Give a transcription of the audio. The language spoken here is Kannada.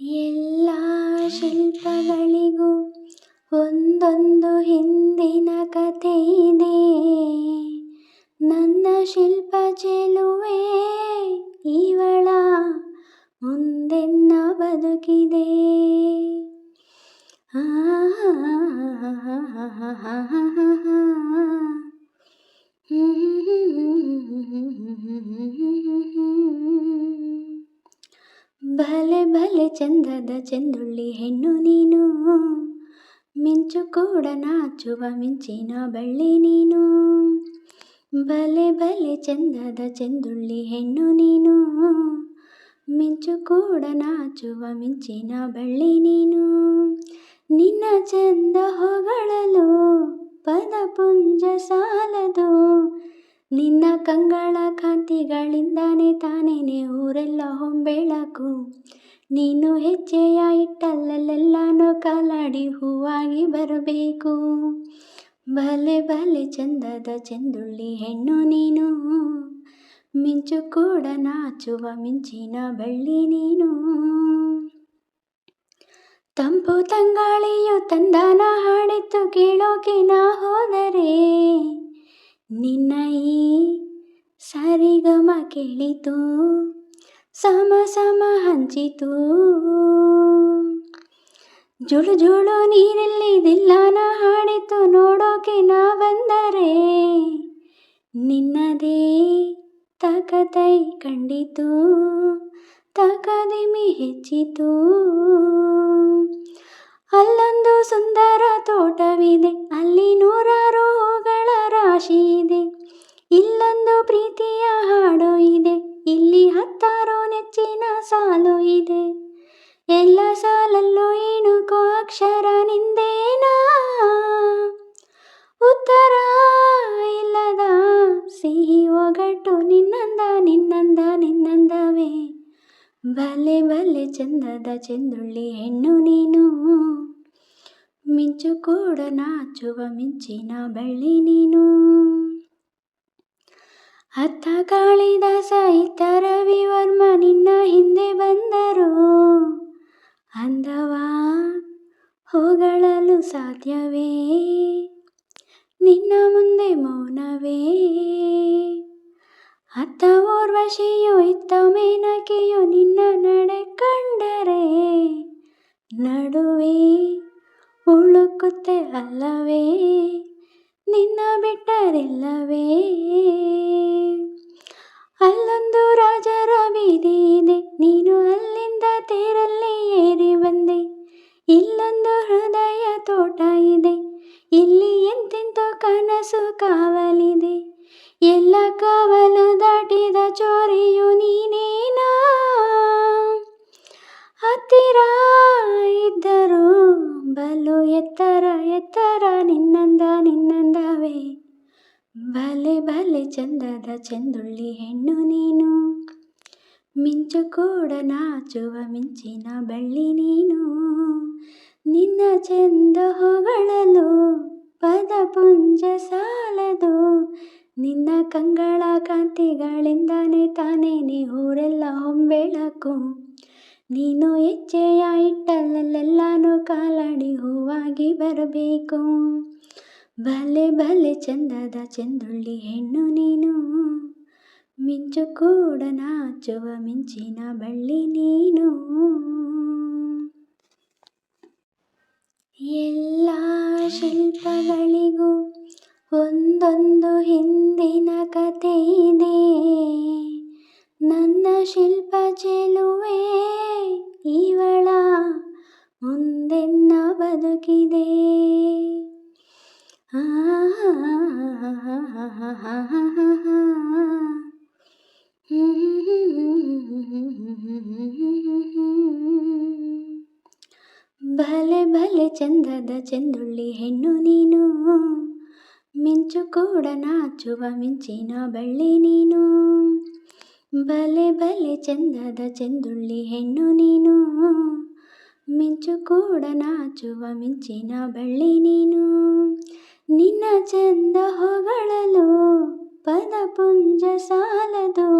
ಎಲ್ಲ ಶಿಲ್ಪಗಳಿಗೂ ಒಂದೊಂದು ಹಿಂದಿನ ಕಥೆ ಇದೆ. ನನ್ನ ಶಿಲ್ಪ ಚೆಲುವೆ ಇವಳ ಮುಂದೆನ್ನ ಬದುಕಿದೆ. ಭಲೆ ಭಲೆ ಚಂದದ ಚೆಂದುಳ್ಳಿ ಹೆಣ್ಣು ನೀನು, ಮಿಂಚು ಕೂಡ ನಾಚುವ ಮಿಂಚಿನ ಬಳ್ಳಿ ನೀನು. ಭಲೆ ಭಲೆ ಚಂದದ ಚೆಂದುಳ್ಳಿ ಹೆಣ್ಣು ನೀನು, ಮಿಂಚು ಕೂಡ ನಾಚುವ ಮಿಂಚಿನ ಬಳ್ಳಿ ನೀನು. ನಿನ್ನ ಚಂದ ಹೊಗಳಲು ಪದಪುಂಜ ಸಾಲದು, ನಿನ್ನ ಕಂಗಳ ಕಾಂತಿಗಳಿಂದಾನೆ ತಾನೇನೆ ಊರೆಲ್ಲ ಹೊಂಬೆಳಕು. ನೀನು ಹೆಜ್ಜೆಯ ಇಟ್ಟಲ್ಲೆಲ್ಲಾನು ಕಾಲಾಡಿ ಹೂವಾಗಿ ಬರಬೇಕು. ಭಲೆ ಭಲೆ ಚಂದದ ಚೆಂದುಳ್ಳಿ ಹೆಣ್ಣು ನೀನು, ಮಿಂಚು ಕೂಡ ನಾಚುವ ಮಿಂಚಿನ ಬಳ್ಳಿ ನೀನು. ತಂಪು ತಂಗಾಳಿಯು ತಂದಾನ ಹಾಡಿತ್ತು ಕೇಳೋಕೆ ನಾ ಹೋದರೆ, ನಿನ್ನ ಈ ಸರಿಗಮ ಕೇಳಿತು ಸಮ ಸಮ ಹಂಚಿತು. ಜುಳು ಜುಳು ನೀರೆಲ್ಲಿದೆಲ್ಲಾನ ಹಾಡಿತು ನೋಡೋಕೆ ನಾ ಬಂದರೆ, ನಿನ್ನದೇ ತಕತೈ ಕಂಡಿತು ತಕದಿಮಿ ಹೆಚ್ಚಿತು. ಅಲ್ಲೊಂದು ಸುಂದರ ತೋಟವಿದೆ, ಅಲ್ಲಿ ನೂರಾರು ಹೂಗಳ ರಾಶಿ ಇದೆ. ಇಲ್ಲೊಂದು ಪ್ರೀತಿಯ ಹಾಡು ಇದೆ, ಇಲ್ಲಿ ಹತ್ತಾರು ನೆಚ್ಚಿನ ಸಾಲು ಇದೆ. ಎಲ್ಲ ಸಾಲಲ್ಲೂ ಇಣುಕೋ ಅಕ್ಷರ ನಿಂದೇನಾ, ಉತ್ತರ ಇಲ್ಲದ ಸಿಹಿ ಒಗಟು ನಿನ್ನಂದ ನಿನ್ನಂದ ನಿನ್ನಂದವೇ. ಭಲೆ ಭಲೆ ಚಂದದ ಚೆಂದುಳ್ಳಿ ಹೆಣ್ಣು ನೀನು, ಮಿಂಚು ಕೂಡ ನಾಚುವ ಮಿಂಚಿನ ಬಳ್ಳಿ ನೀನು. ಅತ್ತ ಕಾಳಿದಾಸ ಇತ್ತ ರವಿವರ್ಮ ನಿನ್ನ ಹಿಂದೆ ಬಂದರು, ಅಂದವ ಹೊಗಳಲು ಸಾಧ್ಯವೇ ನಿನ್ನ ಮುಂದೆ ಮೌನವೇ. ಅತ್ತ ಊರ್ವಶಿಯು ಇತ್ತ ಮೇನಕೆಯು ನಿನ್ನ ನಡೆ ಕಂಡರೆ, ನಡುವೆ ಉಳುಕುತ್ತೆ ಅಲ್ಲವೇ ನಿನ್ನ ಬಿಟ್ಟರೆಲ್ಲವೇ. ಅಲ್ಲೊಂದು ರಾಜರ ಬೀದಿ ಇದೆ, ನೀನು ಅಲ್ಲಿಂದ ತೇರಲ್ಲಿ ಏರಿ ಬಂದೆ. ಇಲ್ಲೊಂದು ಹೃದಯ ತೋಟ ಇದೆ, ಇಲ್ಲಿ ಎಂತೆಂತೋ ಕನಸು ಕಾವಲಿದೆ. ಎಲ್ಲ ಕಾವಲು ದಾಟಿದ ಚೋರಿಯು ನೀನೇನಾ, ಹತ್ತಿರ ಇದ್ದರೂ ಬಲು ಎತ್ತರ ಎತ್ತರ ನಿನ್ನಂದ ನಿನ್ನಂದವೇ. ಭಲೆ ಭಲೆ ಚಂದದ ಚೆಂದುಳ್ಳಿ ಹೆಣ್ಣು ನೀನು, ಮಿಂಚು ಕೂಡ ನಾಚುವ ಮಿಂಚಿನ ಬಳ್ಳಿ ನೀನು. ನಿನ್ನ ಚೆಂದ ಹೊಗಳಲು ಪದಪುಂಜ ಸಾಲದು, ನಿನ್ನ ಕಂಗಳ ಕಾಂತಿಗಳಿಂದಾನೆ ತಾನೇನೆ ಊರೆಲ್ಲ ಹೊಂಬೆಳಕು. ನೀನು ಹೆಜ್ಜೆಯ ಇಟ್ಟಲ್ಲೆಲ್ಲಾನು ಕಾಲಾಡಿ ಹೂವಾಗಿ ಬರಬೇಕು. ಭಲೆ ಭಲೆ ಚಂದದ ಚೆಂದುಳ್ಳಿ ಹೆಣ್ಣು ನೀನು, ಮಿಂಚು ಕೂಡ ನಾಚುವ ಮಿಂಚಿನ ಬಳ್ಳಿ ನೀನು. ಎಲ್ಲ ಶಿಲ್ಪಗಳಿಗೂ ಒಂದೊಂದು ಹಿಂದಿನ ಕಥೆ ಇದೆ. ನನ್ನ ಶಿಲ್ಪ ಚೆಲುವೆ ಇವಳ ಮುಂದೆನ್ನ ಬದುಕಿದೆ. ಭಲೆ ಭಲೆ ಚಂದದ ಚೆಂದುಳ್ಳಿ ಹೆಣ್ಣು ನೀನು, ಮಿಂಚು ಕೂಡ ನಾಚುವ ಮಿಂಚಿನ ಬಳ್ಳಿ ನೀನು. ಭಲೆ ಭಲೆ ಚಂದದ ಚೆಂದುಳ್ಳಿ ಹೆಣ್ಣು ನೀನು, ಮಿಂಚು ಕೂಡ ನಾಚುವ ಮಿಂಚಿನ ಬಳ್ಳಿ ನೀನು. ನಿನ್ನ ಚಂದ ಹೊಗಳಲು ಪದಪುಂಜ ಸಾಲದು,